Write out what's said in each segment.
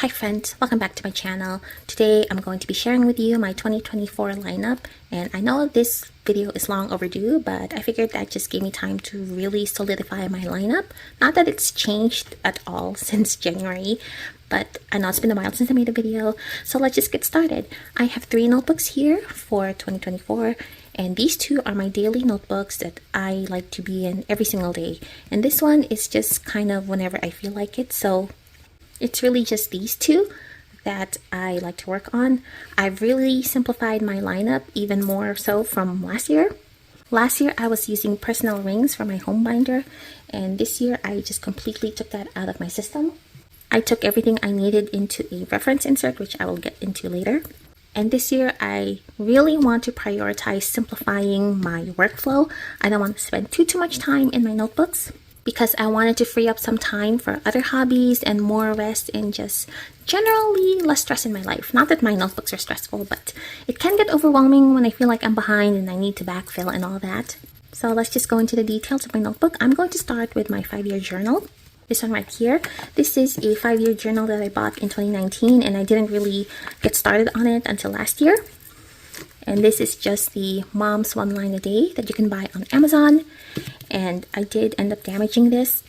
Hi friends, welcome back to my channel. Today I'm going to be sharing with you my 2024 lineup, and I know this video is long overdue, but I figured that just gave me time to really solidify my lineup. Not that it's changed at all since January, but I know it's been a while since I made a video, so let's just get started. I have 3 notebooks here for 2024, and these 2 are my daily notebooks that I like to be in every single day. And this one is just kind of whenever I feel like it, so it's really just these 2 that I like to work on. I've really simplified my lineup even more so from last year. Last year I was using personal rings for my home binder, and this year I just completely took that out of my system. I took everything I needed into a reference insert, which I will get into later. And this year I really want to prioritize simplifying my workflow. I don't want to spend too much time in my notebooks, because I wanted to free up some time for other hobbies and more rest and just generally less stress in my life. Not that my notebooks are stressful, but it can get overwhelming when I feel like I'm behind and I need to backfill and all that. So let's just go into the details of my notebook. I'm going to start with my 5-year journal. This one right here. This is a 5-year journal that I bought in 2019, and I didn't really get started on it until last year. And this is just the Mom's 1 Line a Day that you can buy on Amazon. And I did end up damaging this.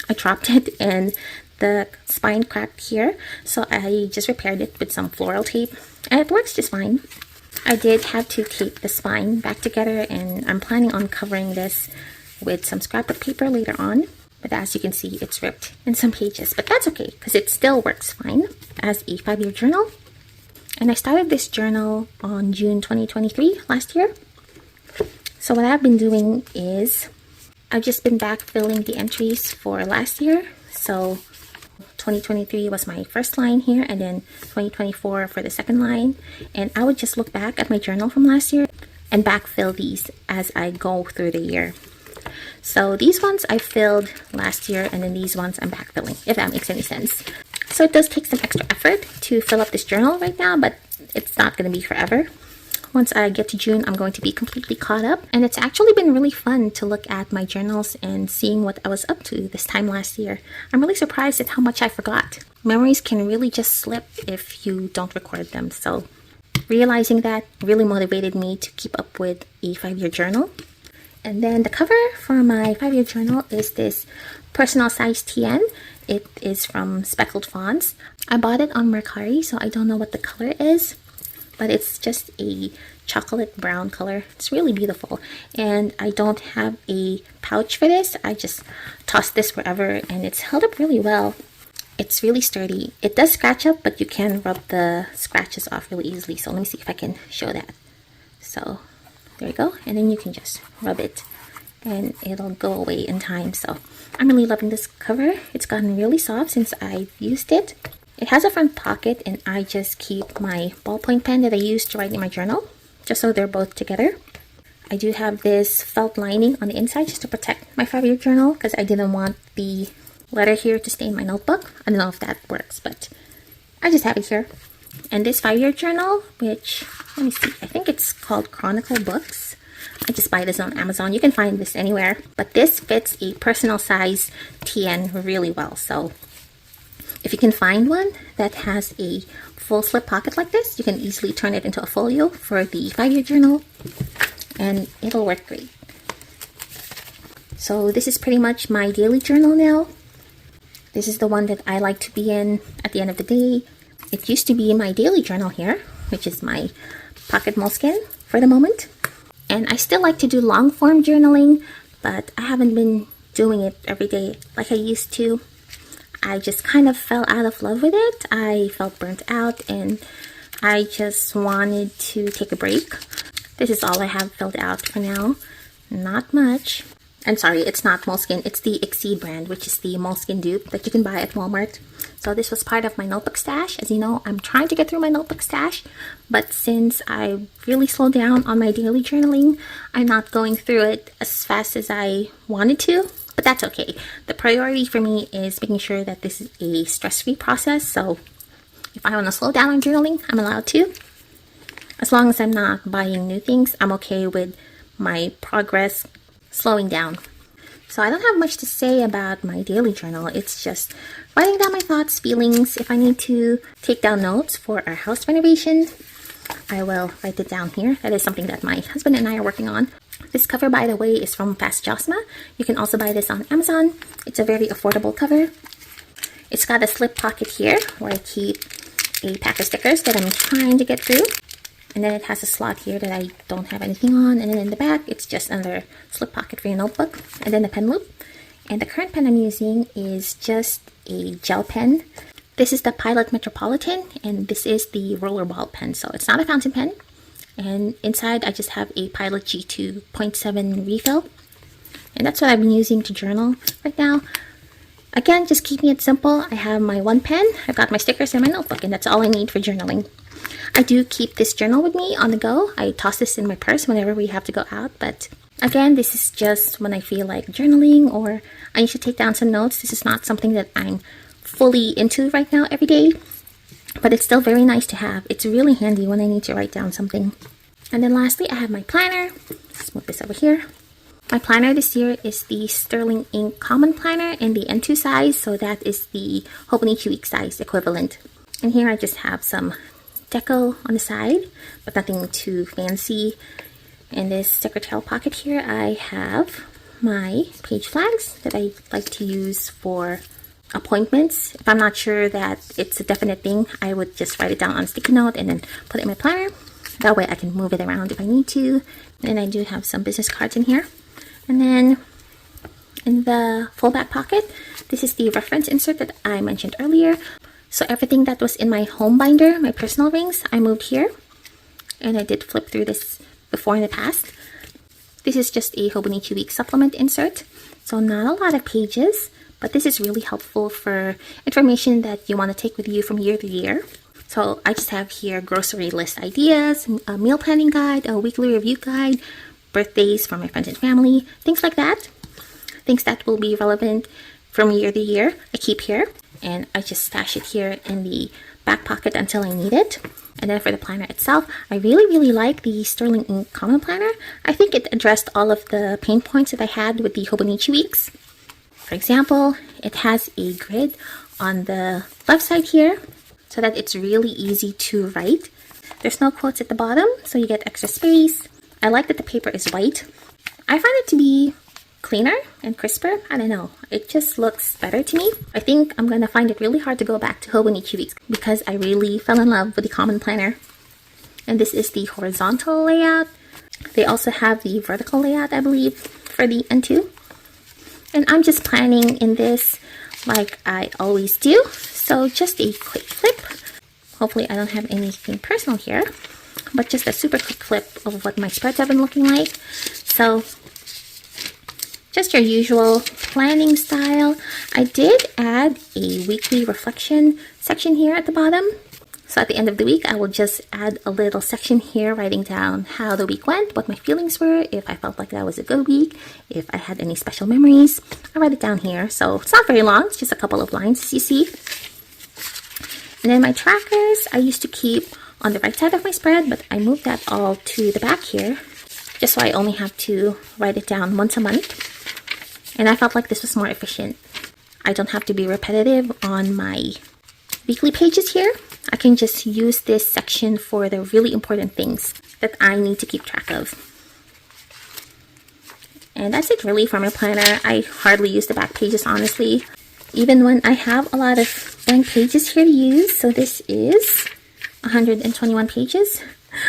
I dropped it and the spine cracked here, so I just repaired it with some floral tape, and it works just fine. I did have to tape the spine back together, and I'm planning on covering this with some scrapbook paper later on. But as you can see, it's ripped in some pages, but that's okay because it still works fine as a 5-year journal. And I started this journal on June 2023, last year. So what I've been doing is I've just been backfilling the entries for last year. So 2023 was my first line here, and then 2024 for the second line. And I would just look back at my journal from last year and backfill these as I go through the year. So these ones I filled last year, and then these ones I'm backfilling, if that makes any sense. So it does take some extra effort to fill up this journal right now, but it's not going to be forever. Once I get to June, I'm going to be completely caught up. And it's actually been really fun to look at my journals and seeing what I was up to this time last year. I'm really surprised at how much I forgot. Memories can really just slip if you don't record them. So realizing that really motivated me to keep up with a 5-year journal. And then the cover for my 5-year journal is this personal size TN. It is from Speckled Fonts. I bought it on Mercari, so I don't know what the color is, but it's just a chocolate brown color. It's really beautiful. And I don't have a pouch for this. I just tossed this wherever, and it's held up really well. It's really sturdy. It does scratch up, but you can rub the scratches off really easily. So let me see if I can show that. So there you go. And then you can just rub it and it'll go away in time. So I'm really loving this cover. It's gotten really soft since I've used it. It has a front pocket, and I just keep my ballpoint pen that I use to write in my journal, just so they're both together. I do have this felt lining on the inside just to protect my 5-year journal, because I didn't want the letter here to stay in my notebook. I don't know if that works, but I just have it here. And this 5-year journal, which, let me see, I think it's called Chronicle Books. I just buy this on Amazon. You can find this anywhere. But this fits a personal size TN really well. So if you can find one that has a full slip pocket like this, you can easily turn it into a folio for the 5-year journal, and it'll work great. So this is pretty much my daily journal now. This is the one that I like to be in at the end of the day. It used to be my daily journal here, which is my pocket moleskin for the moment. And I still like to do long form journaling, but I haven't been doing it every day like I used to. I just kind of fell out of love with it. I felt burnt out, and I just wanted to take a break. This is all I have filled out for now. Not much. I'm sorry, it's not Moleskin. It's the Exceed brand, which is the Moleskin dupe that you can buy at Walmart. So this was part of my notebook stash. As you know, I'm trying to get through my notebook stash, but since I really slowed down on my daily journaling, I'm not going through it as fast as I wanted to. But that's okay. The priority for me is making sure that this is a stress-free process. So if I want to slow down on journaling, I'm allowed to. As long as I'm not buying new things, I'm okay with my progress slowing down. So I don't have much to say about my daily journal. It's just writing down my thoughts, feelings. If I need to take down notes for our house renovation, I will write it down here. That is something that my husband and I are working on. This cover, by the way, is from Fast Josma. You can also buy this on Amazon. It's a very affordable cover. It's got a slip pocket here where I keep a pack of stickers that I'm trying to get through. And then it has a slot here that I don't have anything on. And then in the back, it's just another slip pocket for your notebook. And then the pen loop. And the current pen I'm using is just a gel pen. This is the Pilot Metropolitan, and this is the rollerball pen. So it's not a fountain pen. And inside, I just have a Pilot G2 0.7 refill. And that's what I've been using to journal right now. Again, just keeping it simple. I have my one pen, I've got my stickers and my notebook, and that's all I need for journaling. I do keep this journal with me on the go. I toss this in my purse whenever we have to go out, but again, this is just when I feel like journaling or I need to take down some notes. This is not something that I'm fully into right now every day, but it's still very nice to have. It's really handy when I need to write down something. And then lastly, I have my planner. Let's move this over here. My planner this year is the Sterling Ink Common Planner in the N2 size, so that is the Hobonichi Week size equivalent. And here I just have some deco on the side, but nothing too fancy. In this secretarial pocket here, I have my page flags that I like to use for appointments. If I'm not sure that it's a definite thing, I would just write it down on a sticky note and then put it in my planner. That way I can move it around if I need to. And I do have some business cards in here. And then in the full back pocket, this is the reference insert that I mentioned earlier. So everything that was in my home binder, my personal rings, I moved here. And I did flip through this before in the past. This is just a Hobonichi Week supplement insert. So not a lot of pages, but this is really helpful for information that you want to take with you from year to year. So I just have here grocery list ideas, a meal planning guide, a weekly review guide, birthdays for my friends and family, things like that. Things that will be relevant from year to year, I keep here. And I just stash it here in the back pocket until I need it. And then for the planner itself, I really like the Sterling Ink Common Planner. I think it addressed all of the pain points that I had with the Hobonichi Weeks. For example, it has a grid on the left side here so that it's really easy to write. There's no quotes at the bottom, so you get extra space. I like that the paper is white. I find it to be cleaner and crisper. I don't know. It just looks better to me. I think I'm going to find it really hard to go back to Hobonichi Weeks because I really fell in love with the Common Planner. And this is the horizontal layout. They also have the vertical layout, I believe, for the N2. And I'm just planning in this like I always do. So just a quick flip. Hopefully I don't have anything personal here, but just a super quick flip of what my spreads have been looking like. So just your usual planning style. I did add a weekly reflection section here at the bottom. So at the end of the week, I will just add a little section here writing down how the week went, what my feelings were, if I felt like that was a good week, if I had any special memories. I write it down here. So it's not very long, it's just a couple of lines as you see. And then my trackers, I used to keep on the right side of my spread, but I moved that all to the back here, just so I only have to write it down once a month. And I felt like this was more efficient. I don't have to be repetitive on my weekly pages here. I can just use this section for the really important things that I need to keep track of. And that's it really for my planner. I hardly use the back pages, honestly. Even when I have a lot of blank pages here to use. So this is 121 pages.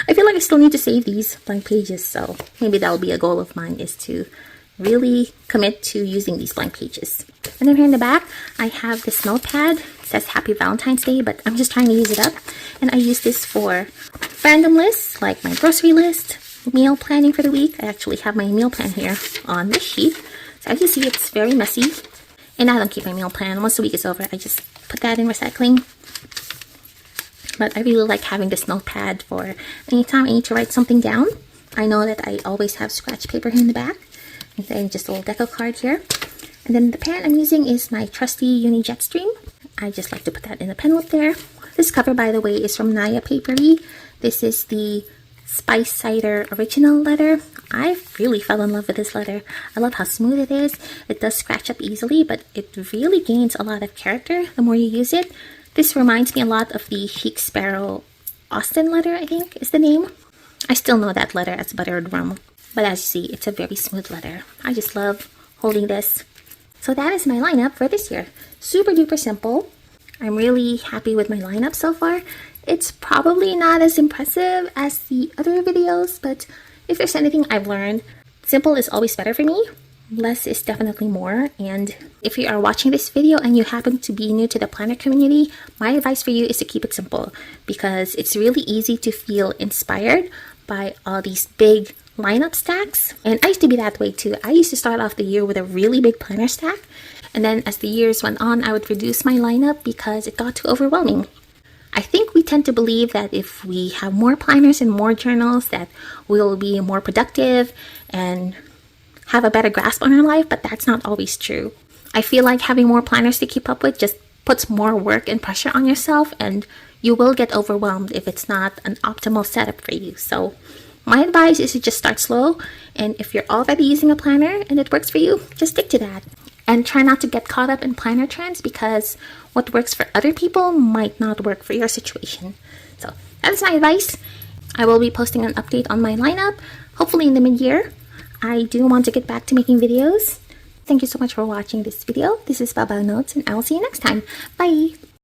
I feel like I still need to save these blank pages. So maybe that will be a goal of mine, is to really commit to using these blank pages. And then here in the back, I have this notepad. It says Happy Valentine's Day, but I'm just trying to use it up. And I use this for random lists, like my grocery list, meal planning for the week. I actually have my meal plan here on this sheet. So as you see, it's very messy. And I don't keep my meal plan. Once the week is over, I just put that in recycling. But I really like having this notepad for anytime I need to write something down. I know that I always have scratch paper here in the back. And then just a little deco card here. And then the pen I'm using is my trusty Uni Jetstream. I just like to put that in the pen loop there. This cover, by the way, is from Naya Papery. This is the Spice Cider Original leather. I really fell in love with this leather. I love how smooth it is. It does scratch up easily, but it really gains a lot of character the more you use it. This reminds me a lot of the Chic Sparrow Austin leather, I think is the name. I still know that leather as buttered rum, but as you see, it's a very smooth leather. I just love holding this. So that is my lineup for this year. Super duper simple. I'm really happy with my lineup so far. It's probably not as impressive as the other videos, but if there's anything I've learned, simple is always better for me. Less is definitely more. And if you are watching this video and you happen to be new to the planner community, my advice for you is to keep it simple, because it's really easy to feel inspired by all these big lineup stacks. And I used to be that way too. I used to start off the year with a really big planner stack, and then as the years went on, I would reduce my lineup because it got too overwhelming. I think we tend to believe that if we have more planners and more journals that we'll be more productive and have a better grasp on our life, but that's not always true. I feel like having more planners to keep up with just puts more work and pressure on yourself, and you will get overwhelmed if it's not an optimal setup for you. So my advice is to just start slow, and if you're already using a planner and it works for you, just stick to that. And try not to get caught up in planner trends, because what works for other people might not work for your situation. So that is my advice. I will be posting an update on my lineup, hopefully in the mid-year. I do want to get back to making videos. Thank you so much for watching this video. This is Baba Notes, and I will see you next time. Bye!